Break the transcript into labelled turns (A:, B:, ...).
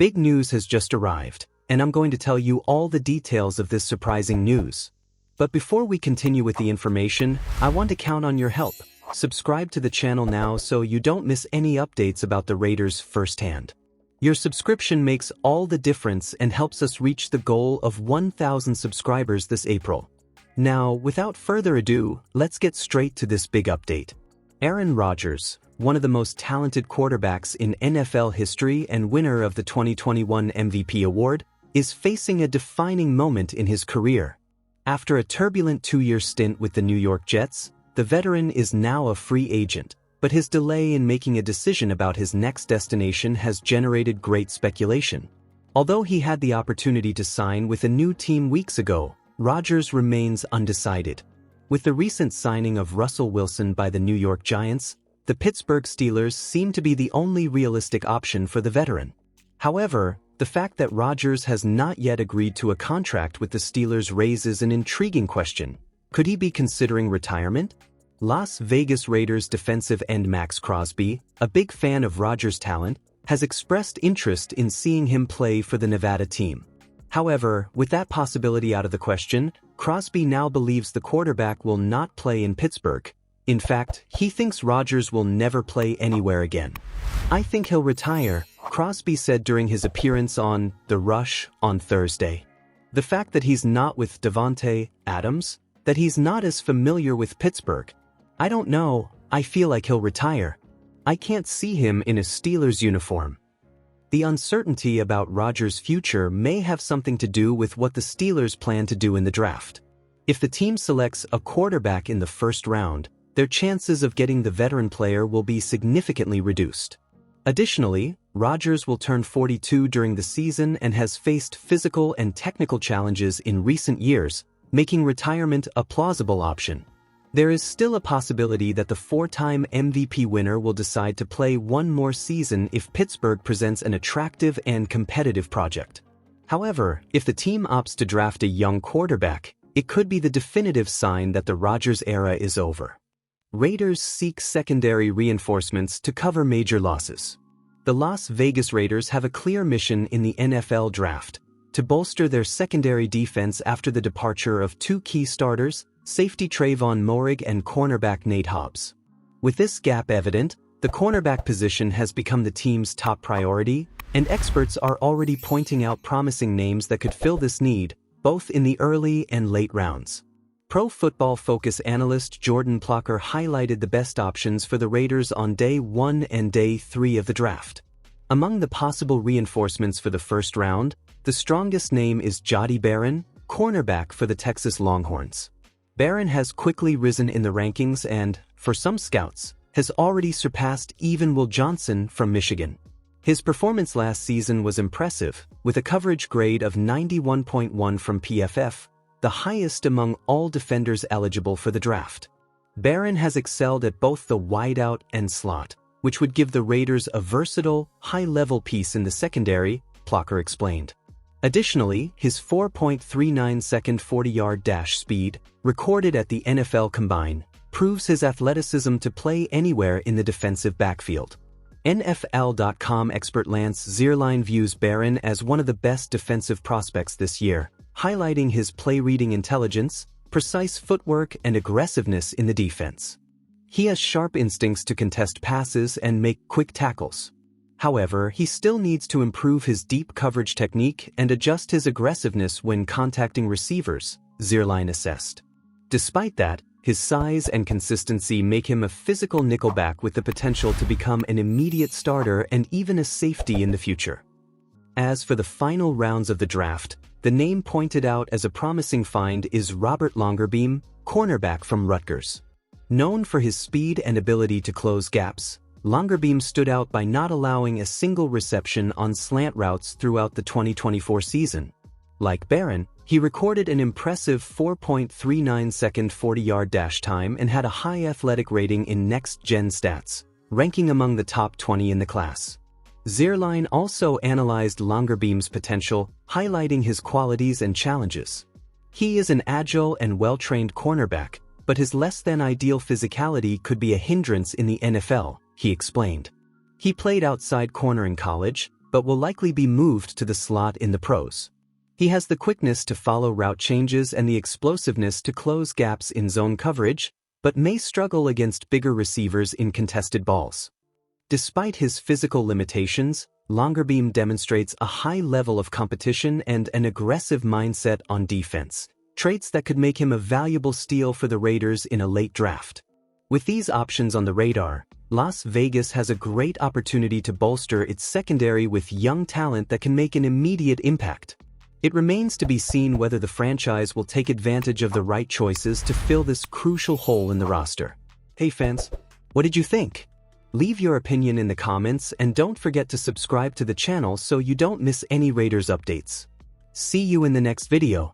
A: Big news has just arrived, and I'm going to tell you all the details of this surprising news. But before we continue with the information, I want to count on your help. Subscribe to the channel now so you don't miss any updates about the Raiders firsthand. Your subscription makes all the difference and helps us reach the goal of 1,000 subscribers this April. Now, without further ado, let's get straight to this big update. Aaron Rodgers, one of the most talented quarterbacks in NFL history and winner of the 2021 MVP award, is facing a defining moment in his career. After a turbulent 2-year stint with the New York Jets, the veteran is now a free agent, but his delay in making a decision about his next destination has generated great speculation. Although he had the opportunity to sign with a new team weeks ago, Rodgers remains undecided. With the recent signing of Russell Wilson by the New York Giants, the Pittsburgh Steelers seem to be the only realistic option for the veteran. However, the fact that Rodgers has not yet agreed to a contract with the Steelers raises an intriguing question. Could he be considering retirement? Las Vegas Raiders defensive end Maxx Crosby, a big fan of Rodgers' talent, has expressed interest in seeing him play for the Nevada team. However, with that possibility out of the question, Crosby now believes the quarterback will not play in Pittsburgh. In fact, he thinks Rodgers will never play anywhere again. "I think he'll retire," Crosby said during his appearance on The Rush on Thursday. The fact that he's not with Davante Adams, that he's not as familiar with Pittsburgh. "I don't know, I feel like he'll retire. I can't see him in a Steelers uniform." The uncertainty about Rodgers' future may have something to do with what the Steelers plan to do in the draft. If the team selects a quarterback in the first round, their chances of getting the veteran player will be significantly reduced. Additionally, Rodgers will turn 42 during the season and has faced physical and technical challenges in recent years, making retirement a plausible option. There is still a possibility that the 4-time MVP winner will decide to play one more season if Pittsburgh presents an attractive and competitive project. However, if the team opts to draft a young quarterback, it could be the definitive sign that the Rodgers era is over. Raiders seek secondary reinforcements to cover major losses. The Las Vegas Raiders have a clear mission in the NFL draft: to bolster their secondary defense after the departure of 2 key starters, safety Trayvon Moehrig and cornerback Nate Hobbs. With this gap evident, the cornerback position has become the team's top priority, and experts are already pointing out promising names that could fill this need, both in the early and late rounds. Pro Football Focus analyst Jordan Plocker highlighted the best options for the Raiders on Day 1 and Day 3 of the draft. Among the possible reinforcements for the first round, the strongest name is Jahdae Barron, cornerback for the Texas Longhorns. Barron has quickly risen in the rankings and, for some scouts, has already surpassed even Will Johnson from Michigan. His performance last season was impressive, with a coverage grade of 91.1 from PFF, the highest among all defenders eligible for the draft. Barron has excelled at both the wideout and slot, which would give the Raiders a versatile, high-level piece in the secondary, Plocker explained. Additionally, his 4.39-second 40-yard dash speed, recorded at the NFL Combine, proves his athleticism to play anywhere in the defensive backfield. NFL.com expert Lance Zierlein views Barron as one of the best defensive prospects this year, highlighting his play-reading intelligence, precise footwork, and aggressiveness in the defense. He has sharp instincts to contest passes and make quick tackles. However, he still needs to improve his deep coverage technique and adjust his aggressiveness when contacting receivers, Zierlein assessed. Despite that, his size and consistency make him a physical nickelback with the potential to become an immediate starter and even a safety in the future. As for the final rounds of the draft, the name pointed out as a promising find is Robert Longerbeam, cornerback from Rutgers. Known for his speed and ability to close gaps, Longerbeam stood out by not allowing a single reception on slant routes throughout the 2024 season. Like Barron, he recorded an impressive 4.39-second 40-yard dash time and had a high athletic rating in next-gen stats, ranking among the top 20 in the class. Zierlein also analyzed Longerbeam's potential, highlighting his qualities and challenges. He is an agile and well-trained cornerback, but his less-than-ideal physicality could be a hindrance in the NFL, he explained. He played outside corner in college, but will likely be moved to the slot in the pros. He has the quickness to follow route changes and the explosiveness to close gaps in zone coverage, but may struggle against bigger receivers in contested balls. Despite his physical limitations, Longerbeam demonstrates a high level of competition and an aggressive mindset on defense, traits that could make him a valuable steal for the Raiders in a late draft. With these options on the radar, Las Vegas has a great opportunity to bolster its secondary with young talent that can make an immediate impact. It remains to be seen whether the franchise will take advantage of the right choices to fill this crucial hole in the roster. Hey fans, what did you think? Leave your opinion in the comments and don't forget to subscribe to the channel so you don't miss any Raiders updates. See you in the next video.